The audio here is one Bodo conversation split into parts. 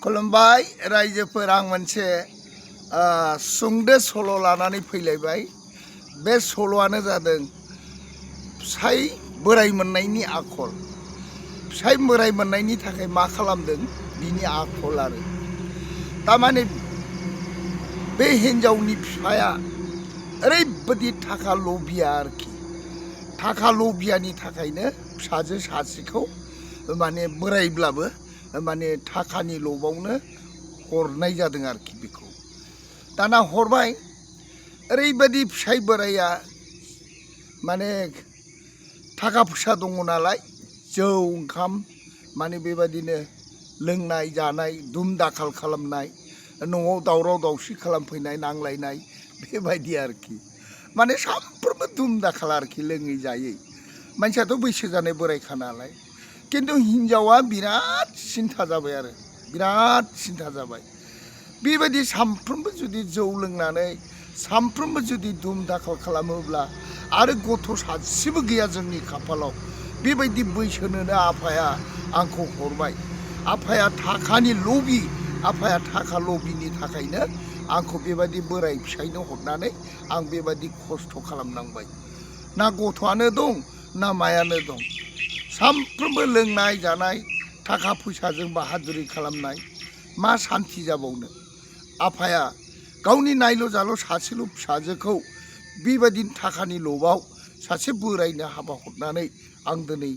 खुलुमबाय रायजोफोर आं मोनसे सुंद' सल' लानानै फैलायबाय। बे सल'आनो जादों फिसाय बोराय मोननायनि आखल। फिसाय बोराय मोननायनि थाखाय मा खालामदों बिनि आखल आरो तारमाने बे हिनजावनि बिफाया ओरैबायदि थाखा लबिया आरोखि। थाखा लबियानि थाखायनो फिसाजो सासेखौ माने बोरायब्लाबो माने थाखानि लबावनो हरनाय जादों आरोखि। बेखौ दाना हरबाय। ओरैबायदि फिसाय बोराया माने थाखा फैसा दङ नालाय जौ ओंखाम माने बेबादिनो लोंनाय जानाय दुम दाखाल खालामनाय, न'आव दावराव दावसि खालामफैनाय, नांलायनाय बेबायदि आरोखि। माने सामफ्रोमबो दुम दाखाल आरोखि, लोङै जायै। मानसियाथ' बैसो जानाय बोरायखा नालाय, खिन्थु हिनजावा बिराद सिन्था जाबाय आरो बिराद सिन्था जाबाय। बेबायदि सामफ्रोमबो जुदि जौ लोंनानै सामफ्रोमबो जुदि दुम दाखाल खालामोब्ला आरो गथ' सासेबो गैया जोंनि खाफालाव, बेबायदि बैसोनोनो आफाया आंखौ हरबाय। आफाया थाखानि लबि, आफाया थाखा लबिनि थाखायनो आंखौ बेबायदि बोराय फिसायनो हरनानै आं बेबायदि खस्थ' खालामनांबाय। ना गथ'आनो दं ना मायानो दं। सामफ्रोमबो लोंनाय जानाय, थाखा फैसाजों बाहादुरि खालामनाय, मा सान्थि जाबावनो। आफाया गावनि नायल' जाल' सासेल' फिसाजोखौ बेबायदिनो थाखानि लबाव सासे बोरायनो हाबा हरनानै आं दिनै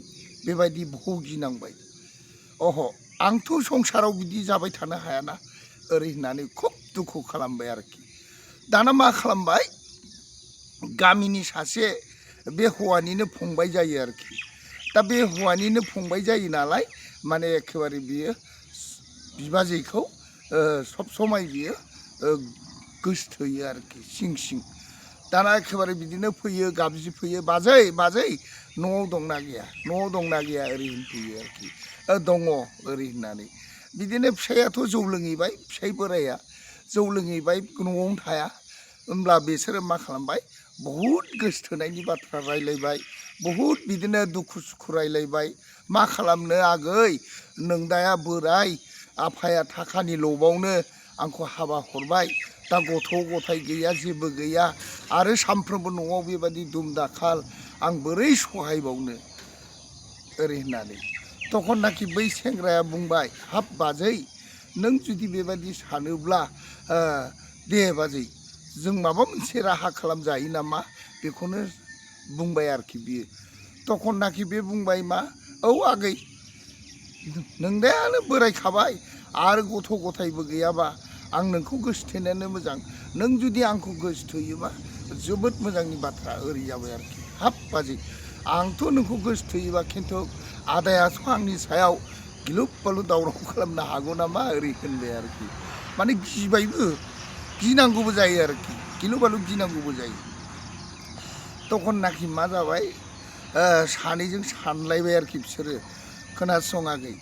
बेबायदि भुगिनांबाय। आंथ' संसाराव बिदि जाबाय थानो हायाना ओरै होननानै खुब दुखु खालामबाय आरोखि। दाना मा खालामबाय, गामिनि सासे बे हौवानिनो फंबाय जायो आरोखि। दा बे हौवानिनो फंबाय जायो नालाय माने एखेबारे बियो बिबाजैखौ सब समाय बियो गोसथोयो आरोखि सिं सिं। दाना एखेबारे बिदिनो फैयो, गाबज्रिफैयो, बाजै बाजै न'आव दंना गैया, न'आव दंना गैया ओरै होनफैयो आरोखि। दङ ओरै होननानै। बिदिनो फिसायाथ' जौ लोंहैबाय, फिसाय बोराया जौ लोंहैबाय, न'आवनो थाया। होमब्ला बिसोरो मा खालामबाय, बहुद गोसथोनायनि बाथ्रा रायलायबाय, बहुद बिदिनो दुखु सुखु रायलायबाय। मा खालामनो आगै, नोंदाया बोराय, आफाया थाखानि लबावनो आंखौ हाबा हरबाय, दा गथ' गथाय गैया, जेबो गैया, आरो सामफ्रोमबो न'आव बेबायदि दुम दाखाल, आं बोरै सहायबावनो ओरै होननानै। तखननाखि बै सेंग्राया बुंबाय, हाब बाजै, नों जुदि बेबायदि सानोब्ला दे बाजै, जों माबा मोनसे राहा खालामजायो नामा, बेखौनो बुंबाय आरोखि बियो। तखननाखि बे बुंबाय मा, औ आगै, नोंदायानो बोरायखाबाय आरो गथ' गथायबो गैयाबा आं नोंखौ गोसथोनायानो मोजां। नों जुदि आंखौ गोसथोयोबा जोबोद मोजांनि बाथ्रा ओरै जाबाय आरोखि। हाब बाजै, आंथ' नोंखौ गोसथोयोबा खिन्थु आदायाथ' आंनि सायाव गिलु बालु दावराव खालामनो हागौ नामा ओरै होनबाय आरोखि। माने गिबायबो, गिनांगौबो जायो आरोखि, गिलु बालु गिनांगौबो जायो। तखननाखि मा जाबाय, सानैजों सानलायबाय आरोखि बिसोरो, खोनासं आगै,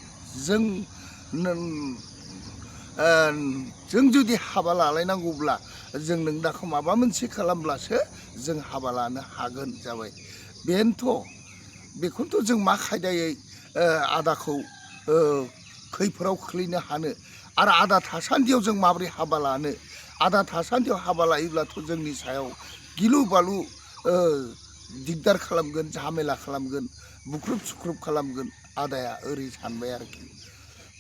जों जुदि हाबा लालायनांगौब्ला जों नोंदाखौ माबा मोनसे खालामब्लासो जों हाबा लानो हागोन जाबाय। बेनोथ', बेखौनोथ' जों मा खायदायै आदाखौ खैफोदाव खोख्लैनो हानो, आरो आदा थासान्दियाव जों माबोरै हाबा लानो। आदा थासान्दियाव हाबा लायोब्लाथ' जोंनि सायाव गिलु बालु दिगदार खालामगोन, झामेला खालामगोन, बुख्रुब सुख्रुब खालामगोन आदाया ओरै सानबाय आरोखि।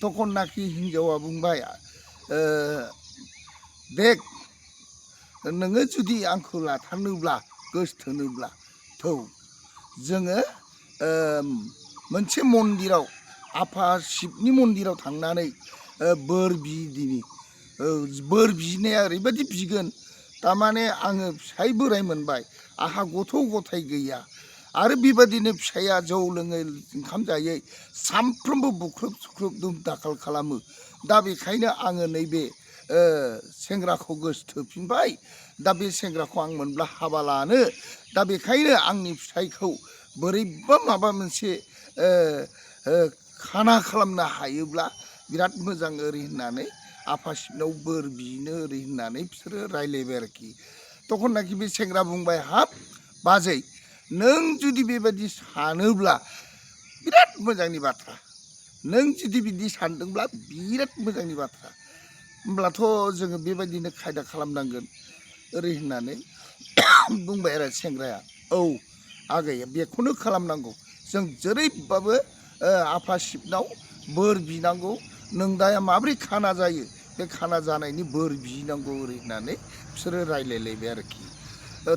तखननाखि हिनजावा बुंबाय, देख, नोङो जुदि आंखौ लाथारनोब्ला, गोसथोनोब्ला, थौ जोङो मोनसे मन्दिराव, आफा शिबनि मन्दिराव थांनानै बोर बिदिनि। बोर बिनाया ओरैबायदि बिगोन, थारमाने आङो फिसाय बोराय मोनबाय, आंहा गथ' गथाय गैया, आरो बेबादिनो फिसाया जौ लोङै ओंखाम जायै सामफ्रोमबो बुख्रुब सुख्रुब दुम दाखाल खालामो। दा बेखायनो आङो नैबे सेंग्राखौ गोसथोफिनबाय। दा बे सेंग्राखौ आं मोनब्ला हाबा लानो, दा बेखायनो आंनि फिसायखौ बोरैबा माबा मोनसे खाना खालामनो हायोब्ला बिराद मोजां ओरै होननानै आफा शिबनाव बोर बिनो ओरै होननानै बिसोरो रायलायबाय आरोखि। तखननाखि बे सेंग्रा बुंबाय, हाब बाजै, नों जुदि बेबायदि सानोब्ला बिराद मोजांनि बाथ्रा। नों जुदि बिदि सानदोंब्ला बिराद मोजांनि बाथ्रा होमब्लाथ' जोङो बेबायदिनो खायदा खालामनांगोन ओरै होननानै बुंबाय आरो सेंग्राया औ आगै बेखौनो खालामनांगौ जों जेरैबाबो आफा शिबनाव बोर बिनांगौ नों दा माब्रै खाना जायो बे खाना जानायनि बोर बिनांगौ ओरै होननानै बिसोरो रायलायलायबाय आरोखि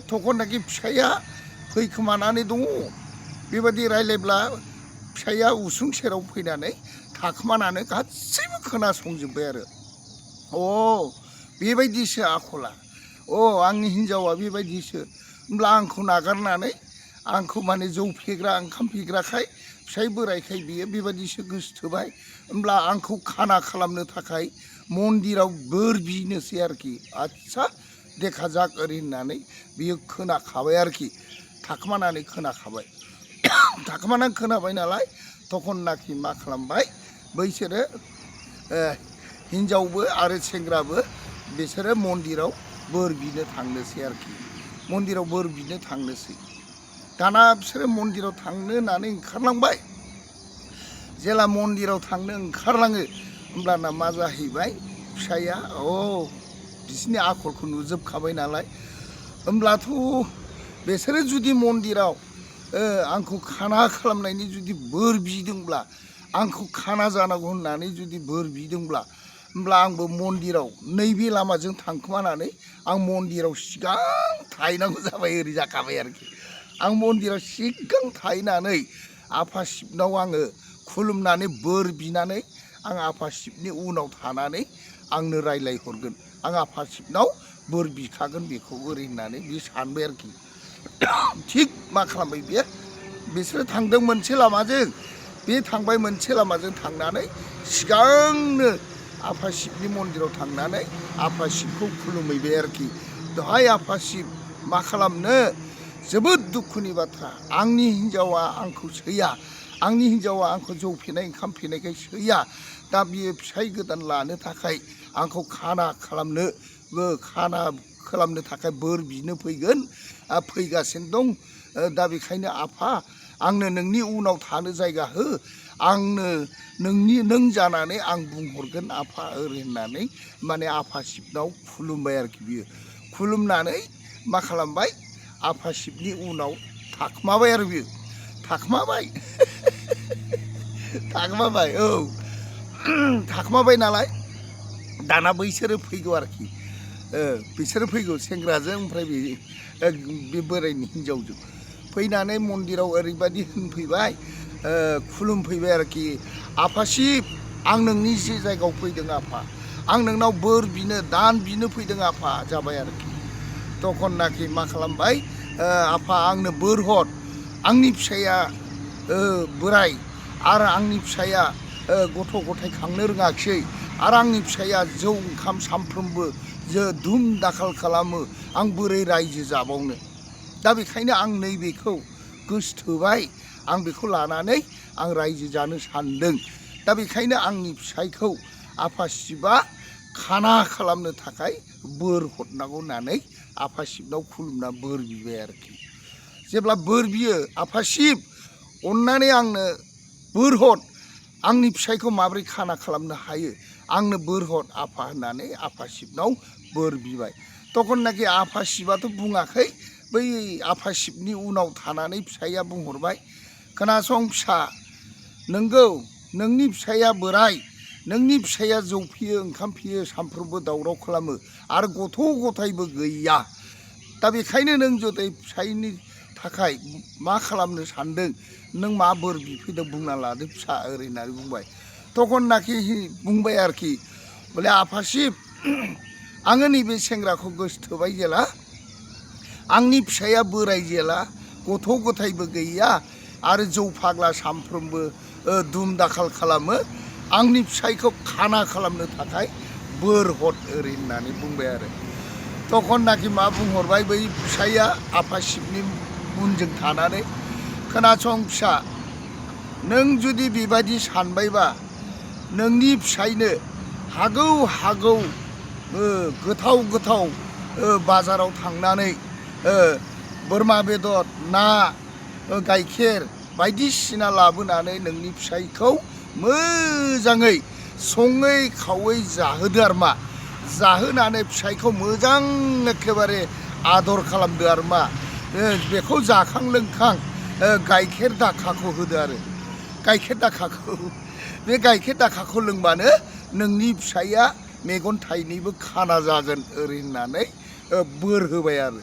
तखननाखि फिसाइया फैखोमानानै दङ बेबायदि रायलायब्ला फिसाइया उसुं सेराव फैनानै थाखोमानानै गासैबो खोनासंजोब्बाय आरो अ बेबायदिसो आखला अ आंनि हिन्जावा बेबायदिसो होमब्ला आंखौ नागारनानै आंखौ माने जौ फेग्रा ओंखाम फेग्राखाय फिसाइ बोराइखाय बियो बेबायदिसो गोसोथोबाय होमब्ला आंखौ खाना खालामनो थाखाय मन्दिराव बोर बिनोसै आरोखि आच्छा देखा जाक ओरै होननानै बियो खोनाखाबाय आरोखि थाखोमानानै खोनाखाबाय थाखोमानानै खोनाबाय नालाय तखननाखि मा खालामबाय बैसोरो हिन्जावबो आरो सेंग्राबो बिसोरो मन्दिराव बोर बिनो थांनोसै आरोखि मन्दिराव बोर बिनो थांनोसै दाना बिसोरो मन्दिराव थांनो होननानै ओंखारलांबाय जेला मन्दिराव थांनो ओंखारलाङो होमब्लाना मा जाहैबाय फिसाइया बिसिनि आखलखौ नुजोबखाबाय नालाय होमब्लाथ' बिसोरो जुदि मन्दिराव आंखौ खाना खालामनायनि जुदि बोर बिदोंब्ला आंखौ खाना जानांगौ होननानै जुदि बोर बिदोंब्ला होमब्ला आंबो मन्दिराव नैबे लामाजों थांखोमानानै आं मन्दिराव सिगां थाहैनांगौ जाबाय ओरै जाखाबाय आरोखि आं मन्दिराव सिगां थाहैनानै आफा शिबनाव आङो खुलुमनानै बोर बिनानै आं आफा शिबनि उनाव थानानै आंनो रायलायहरगोन आं आफा शिबनाव बोर बिखागोन बेखौ ओरै होननानै बियो सानबाय आरोखि थिग मा खालामबाय बियो बिसोरो थांदों मोनसे लामाजों बे थांबाय मोनसे लामाजों थांनानै सिगांनो आफा शिबनि मन्दिराव थांनानै आफा शिबखौ खुलुमहैबाय आरोखि दहाय आफा शिब मा खालामनो जोबोद दुखुनि बाथ्रा आंनि हिन्जावा आंखौ सैया आंनि हिन्जावा आंखौ जौ फेनाय ओंखाम फेनायखाय सैया दा बियो फिसाइ गोदान लानो थाखाय आंखौ खाना खालामनो थाखाय बोर बिनो फैगोन फैगासिनो दं दा बेखायनो आफा आंनो नोंनि उनाव थानो जायगा हो आंनो नों जानानै आं बुंहरगोन आफा ओरै होननानै माने आफा शिबनाव खुलुमबाय आरोखि बियो खुलुमनानै मा खालामबाय आफा शिबनि उनाव थाखोमाबाय आरो बियो थाखोमाबाय थाखोमाबाय नालाय दाना बैसोरो फैगौ आरोखि बिसोरो फैगौ सेंग्राजों ओमफ्राय बे बोराइनि हिन्जावजों फैनानै मन्दिराव ओरैबायदि होनफैबाय खुलुमफैबाय आरोखि आफा शिब आं नोंनि जे जायगायाव फैदों आफा आं नोंनाव बोर बिनो दान बिनो फैदों आफा जाबाय आरोखि तखननाखि मा खालामबाय आफा आंनो बोर हर आंनि फिसाया बोराइ आरो आंनि फिसाया गथ' गथाय खांनो रोङाखिसै आरो आंनि फिसाया जौ ओंखाम सामफ्रोमबो धुम दाखाल खालामो आं बोरै रायजो जाबावनो दा बेखायनो आं नैबेखौ गोसोथोबाय आं बेखौ लानानै आं रायजो जानो सानदों दा बेखायनो आंनि फिसाइखौ आफा शिबआ खाना खालामनो थाखाय बोर हरनांगौ होननानै आफा शिबनाव खुलुमना बोर बिबाय आरोखि जेब्ला बोर बियो आफा शिब अन्नानै आंनो बोर हर आंनि फिसाइखौ माबोरै खाना खालामनो हायो आंनो बोर हर आफा होननानै आफा शिबनाव बोर बिबाय तखननाखि आफा शिबआथ' बुङाखै बै आफा शिबनि उनाव थानानै फिसाइया बुंहरबाय खोनासं फिसा नोंगौ नोंनि फिसाइया बोराइ नोंनि फिसाइया जौ फेयो ओंखाम फेयो सामफ्रोमबो दावराव खालामो आरो गथ' गथायबो गैया दा बेखायनो नों जुदि फिसाइनि थाखाय मा खालामनो सानदों नों मा बोर बिफैदों बुंना लादो फिसा ओरै होननानै बुंबाय तखननाखि बुंबाय आरोखि बोले आफा शिब आङो नैबे सेंग्राखौ गोसोथोबाय जेला आंनि फिसाइया बोराइ जेला गथ' गथायबो गैया आरो जौ फाग्ला सामफ्रोमबो धुम दाखाल खालामो आंनि फिसाइखौ खाना खालामनो थाखाय बोर हर ओरै होननानै बुंबाय आरो तखननाखि मा बुंहरबाय बै फिसाइया आफा शिबनि उनजों थानानै खोनासं फिसा नों जुदि बेबायदि सानबायबा नोंनि फिसाइनो हागौ गोथाव बाजाराव थांनानै बोरमा बेदर ना गाइखेर बायदिसिना लाबोनानै नोंनि फिसाइखौ मोजाङै सङै खावै जाहोदो आरो मा जाहोनानै फिसाइखौ मोजां एखेबारे आदर खालामदो आरो मा बेखौ जाखां लोंखां गाइखेर दाखाखौ होदो आरो गाइखेर दाखाखौ बे गाइखेर दाखाखौ लोंबानो नोंनि फिसाइया मेगन थाइनैबो खाना जागोन ओरै होननानै बोर होबाय आरो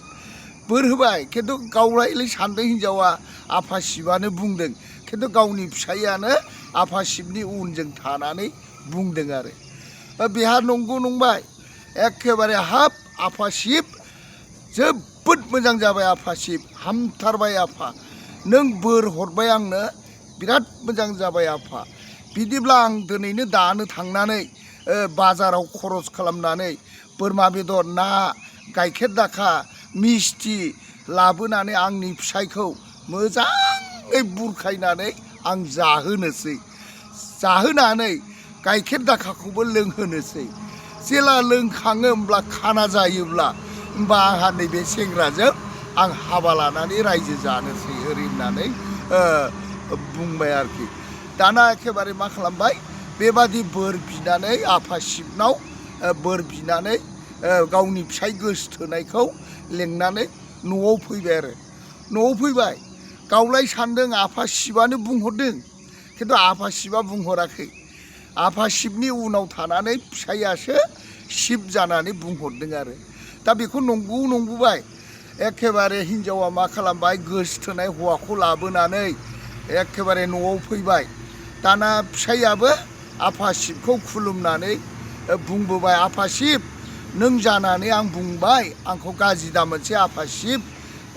बोर होबाय खिन्थु गावलायलाय सानदों हिन्जावा आफा शिबानो बुंदों खिन्थु गावनि फिसाइयानो आफा शिबनि उनजों थानानै बुंदों आरो बेहा नंगौ नंबाय एखेबारे हाब आफा शिब जोबोद मोजां जाबाय आफा शिब हामथारबाय आफा नों बोर हरबाय आंनो बिराद मोजां जाबाय आफा बिदिब्ला आं दिनैनो दानो थांनानै बाजाराव खरस खालामनानै बोरमा बेदर ना गाइखेर दाखा मिस्थि लाबोनानै आंनि फिसाइखौ मोजाङै बुरखायनानै आं जाहोनोसै जाहोनानै गाइखेर दाखाखौबो लोंहोनोसै जेला लोंखाङो होमब्ला खाना जायोब्ला होमबा आंहा नैबे सेंग्राजों आं हाबा लानानै रायजो जानोसै ओरै होननानै बुंबाय आरोखि दाना एखेबारे मा खालामबाय बेबादि बोर बिनानै आफा शिबनाव बोर बिनानै गावनि फिसाइ गोसोथोनायखौ लेंनानै न'आव फैबाय आरो न'आव फैबाय गावलाय सानदों आफा शिबानो बुंहरदों खिन्थु आफा शिबा बुंहराखै आफा शिबनि उनाव थानानै फिसाइयासो शिब जानानै बुंहरदों आरो दा बेखौ नंगौ नंबोबाय एखेबारे हिन्जावा मा खालामबाय गोसोथोनाय हौवाखौ लाबोनानै एखेबारे न'आव फैबाय दाना फिसाइयाबो आफा शिबखौ खुलुमनानै बुंबोबाय आफा शिब नों जानानै आं बुंबाय आंखौ गाज्रि दामोनसै आफा शिब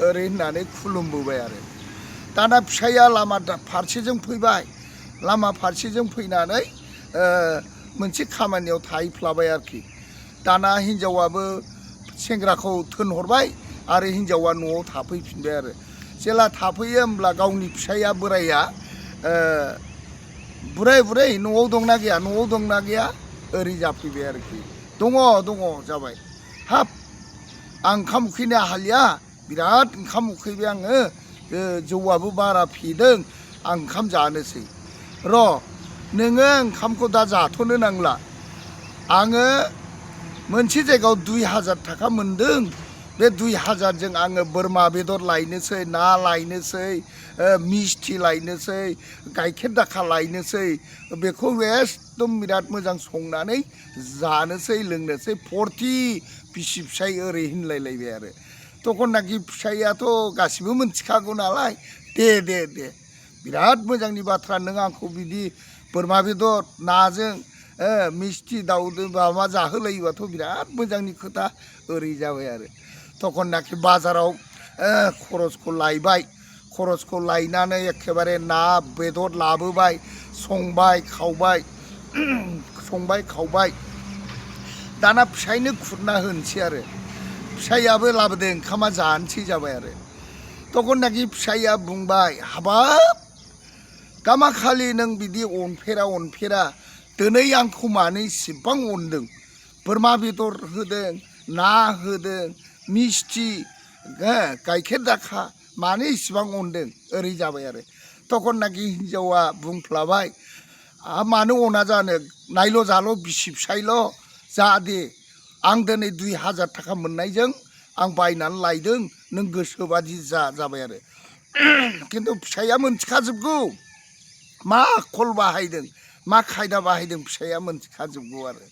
ओरै होननानै खुलुमबोबाय आरो दाना फिसाइया लामा फारसेजों फैबाय लामा फारसेजों फैनानै मोनसे खामानियाव थाहैफ्लाबाय आरोखि दाना हिन्जावाबो सेंग्राखौ थोनहरबाय आरो हिन्जावा न'आव थाफैफिनबाय आरो जेला थाफैयो होमब्ला गावनि फिसाइया बोराइया बुराय बुरै न'आव दंना गैया न'आव दंना गैया ओरै जाफैबाय आरोखि दङ दङ जाबाय हाब आं ओंखाम उखैनो हालिया बिराद ओंखाम उखैबाय आङो जौआबो बारा फेदों आं ओंखाम जानोसै र' नोङो ओंखामखौ दा जाथ'नो नांला आङो मोनसे जायगायाव 2000 थाखा मोनदों बे 2000जों आङो बोरमा बेदर लायनोसै ना लायनोसै मिस्थि लायनोसै गाइखेर दाखा लायनोसै बेखौ एकदम बिराद मोजां संनानै जानोसै लोंनोसै फर्ति बिसि फिसाइ ओरै होनलायलायबाय आरो तखननाखि फिसाइयाथ' गासिबो मोनथिखागौ नालाय दे दे दे बिराद मोजांनि बाथ्रा नों आंखौ बिदि बोरमा बेदर नाजों मिस्थि दाउजों माबा जाहोलायोबाथ' बिराद मोजांनि खोथा ओरै जाबाय आरो तखननाखि बाजाराव खरसखौ लायबाय खरसखौ लायनानै एखेबारे ना बेदर लाबोबाय संबाय खावबाय संबाय खावबाय दाना फिसाइनो खुरना होनोसै आरो फिसाइयाबो लाबोदों ओंखामा जानोसै जाबाय आरो तखननाखि फिसाइया बुंबाय हाबाब गामाखालि नों बिदि अनफेरा दिनै आंखौ मानो इसिबां अनदों बोरमा बेदर होदों ना होदों मिस्थि गाइखेर दाखा मानो इसिबां अनदों ओरै जाबाय आरो तखननाखि हिन्जावा बुंफ्लाबाय मानो अना जानो नायल' जाल' बिसि फिसाइल' जा दे आं दिनै 2000 थाखा मोननायजों आं बायनानै लायदों नों गोसोबादि जा जाबाय आरो खिन्थु फिसाइया मोनथिखाजोबगौ मा आखल बाहायदों मा खायदा बाहायदों फिसाइया मोनथिखाजोबगौ आरो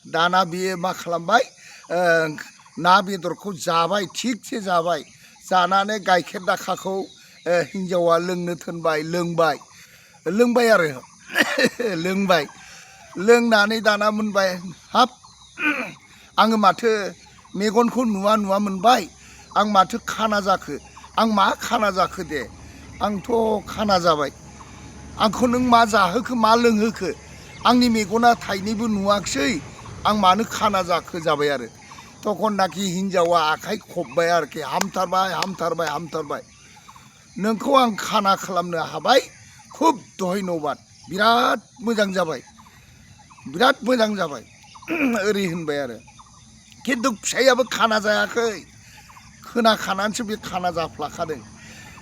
दाना बियो मा खालामबाय ना बेदरखौ जाबाय थिगसे जाबाय जानानै गाइखेर दाखाखौ हिन्जावा लोंनो थोनबाय लोंबाय आरो लोंबाय लोंनानै दाना मोनबाय हाब आङो माथो मेगनखौ नुवा मोनबाय आं माथो खाना जाखो आं मा खाना जाखो दे आंथ' खाना जाबाय आंखौ नों मा जाहोखो मा लोंहोखो आंनि मेगना थाइनैबो नुवाखिसै आं मानो खाना जाखो जाबाय आरो तखननाखि हिन्जावा आखाइ खबबाय आरोखि हामथारबाय नोंखौ आं खाना खालामनो हाबाय खुब धन्यबाद बिराद मोजां जाबाय ओरै होनबाय आरो खिन्थु फिसाइयाबो खाना जायाखै खोनाखानानैसो बे खाना जाफ्लाखादों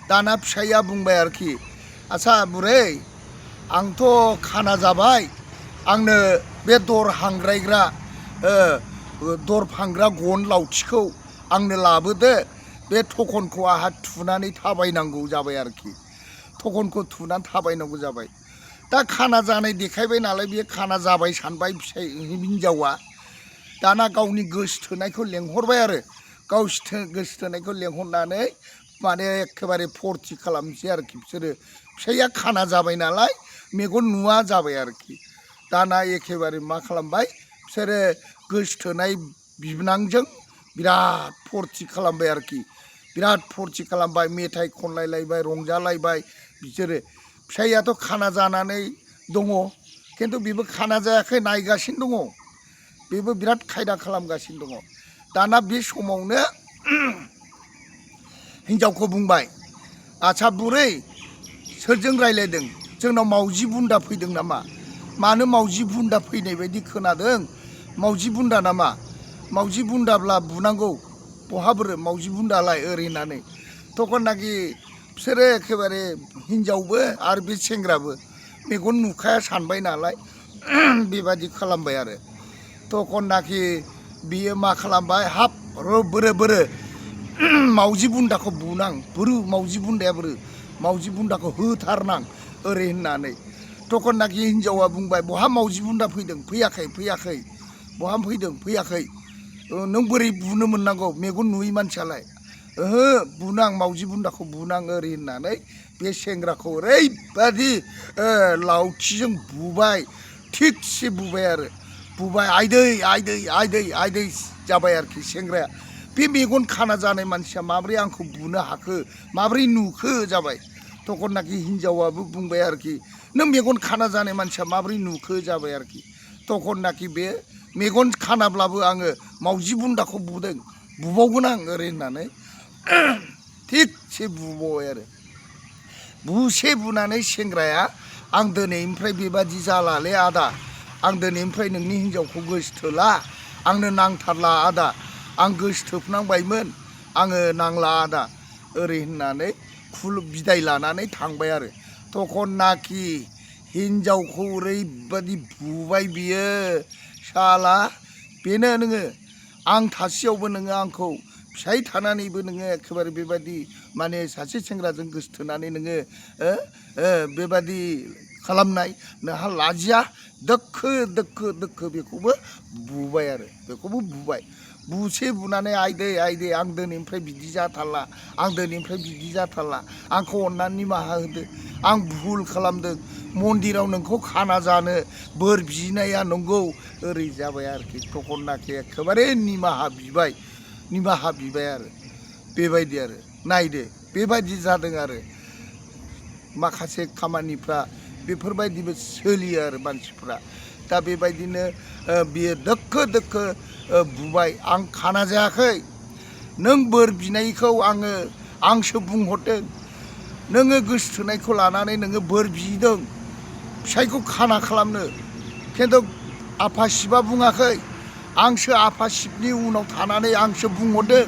दाना फिसाइया बुंबाय आरोखि आच्छा बुरै आंथ' खाना जाबाय आंनो बे दर हांग्रायग्रा दर फांग्रा गन लावथिखौ आंनो लाबोदो बे थखनखौ आहा थुनानै थाबायनांगौ जाबाय आरोखि थखनखौ थुनानै थाबायनांगौ जाबाय दा खाना जानाय देखायबाय नालाय बे खाना जाबाय सानबाय फिसाइ हिन्जावा दाना गावनि गोसोथोनायखौ लेंहरबाय आरो गोसोथोनायखौ लेंहरनानै माने एखेबारे फुरथि खालामसै आरोखि बिसोरो फिसाइया खाना जाबाय नालाय मेगन नुवा जाबाय आरोखि दाना एखेबारे मा खालामबाय बिसोरो गोसोथोनाय बिबोनांजों बिराद फुरथि खालामबाय आरोखि बिराद फुरथि खालामबाय मेथाइ खनलायलायबाय रंजालायबाय बिसोरो फिसाइयाथ' खाना जानानै दङ खिन्थु बेबो खाना जायाखै नायगासिनो दङ बेबो बिराद खायदा खालामगासिनो दङ दाना बे समावनो हिन्जावखौ बुंबाय आच्छा बुरै सोरजों रायलायदों जोंनाव मावजि बुन्दा फैदों नामा मानो मावजि बुन्दा फैनाय बायदि खोनादों मावजि बुन्दा नामा मावजि बुन्दाब्ला बुनांगौ बहा बोरो मावजि बुन्दालाय ओरै होननानै तखननाखि बिसोरो एखेबारे हिन्जावबो आरो बे सेंग्राबो मेगन नुखाया सानबाय नालाय बेबादि खालामबाय आरो तखननाखि बियो मा खालामबाय हाब बोरो मावजि बुन्दाखौ बुनां बोरो मावजि बुन्दाया बोरो मावजि बुन्दाखौ होथारनां ओरै होननानै तखननाखि हिन्जावा बुंबाय बहा मावजि बुन्दा फैदों फैयाखै बहा फैदों फैयाखै नों बोरै बुनो मोननांगौ मेगन नुयै मानसियालाय ओहो बुनां मावजि बुन्दाखौ बुनां ओरै होननानै बे सेंग्राखौ ओरैबादि लावथिजों बुबाय थिगसे बुबाय आरो बुबाय आयदै जाबाय आरोखि सेंग्राया बे मेगन खाना जानाय मानसिया माब्रै आंखौ बुनो हाखो माब्रै नुखो जाबाय तखननाखि हिन्जावाबो बुंबाय आरोखि नों मेगन खाना जानाय मानसिया माब्रै नुखो जाबाय आरोखि तखननाखि बे मेगन खानाब्लाबो आङो मावजि बुन्दाखौ बुदों बुबावगोन आं ओरै होननानै थिगसे बुबावबाय आरो बुसे बुनानै सेंग्राया आं दिनैनिफ्राय बेबादि जालालै आदा आं दिनैनिफ्राय नोंनि हिन्जावखौ गोसोथोला आंनो नांथारला आदा आं गोसोथोबनांबायमोन आङो नांला आदा ओरै होननानै बिदाय लानानै थांबाय आरो तखननाखि हिन्जावखौ ओरैबादि बुबाय बियो साला बेनो नोङो आं थासेयावबो नोङो आंखौ फिसाइ थानानैबो नोङो एखेबारे बेबादि माने सासे सेंग्राजों गोसोथोनानै नोङो बेबादि खालामनाय नोंहा लाजिया दोखो बेखौबो बुबाय आरो बेखौबो बुबाय बुसे बुनानै आयदै आं दिनैनिफ्राय बिदि जाथारला आं दिनैनिफ्राय बिदि जाथारला आंखौ अननानै निमाहा होदो आं भुल खालामदों मन्दिराव नोंखौ खाना जानो बोर बिनाया नंगौ ओरै जाबाय आरोखि तखननाखि एखेबारे निमाहा बिबाय आरो बेबायदि आरो नायदो बेबायदि जादों आरो माखासे खामानिफ्रा बेफोरबायदिबो सोलियो आरो मानसिफ्रा दा बेबायदिनो बियो दोखो बुबाय आं खाना जायाखै नों बोर बिनायखौ आंसो बुंहरदों नोङो गोसोथोनायखौ लानानै नोङो बोर बिदों फिसाइखौ खाना खालामनो खिन्थु आफा शिबा बुङाखै आंसो आफा शिबनि उनाव थानानै आंसो बुंहरदों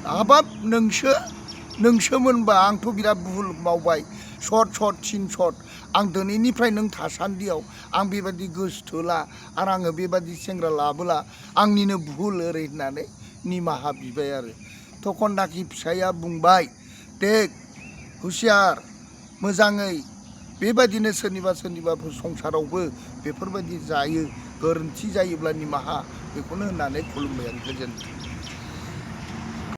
हाबाब नोंसो मोनबा आंथ' बिराद भुल मावबाय सर्ट थिन सर्ट आं दिनैनिफ्राय नों थासान्दियाव आं बेबादि गोसोथोला आरो आङो बेबादि सेंग्रा लाबोला आंनिनो भुल ओरै होननानै निमाहा बिबाय आरो तखननाखि फिसाइया बुंबाय दे हुसियार मोजाङै बेबायदिनो सोरनिबा संसारावबो बेफोरबायदि जायो गोरोन्थि जायोब्ला निमाहा बेखौनो होननानै खुलुमबाय आरो गोजोन्थों।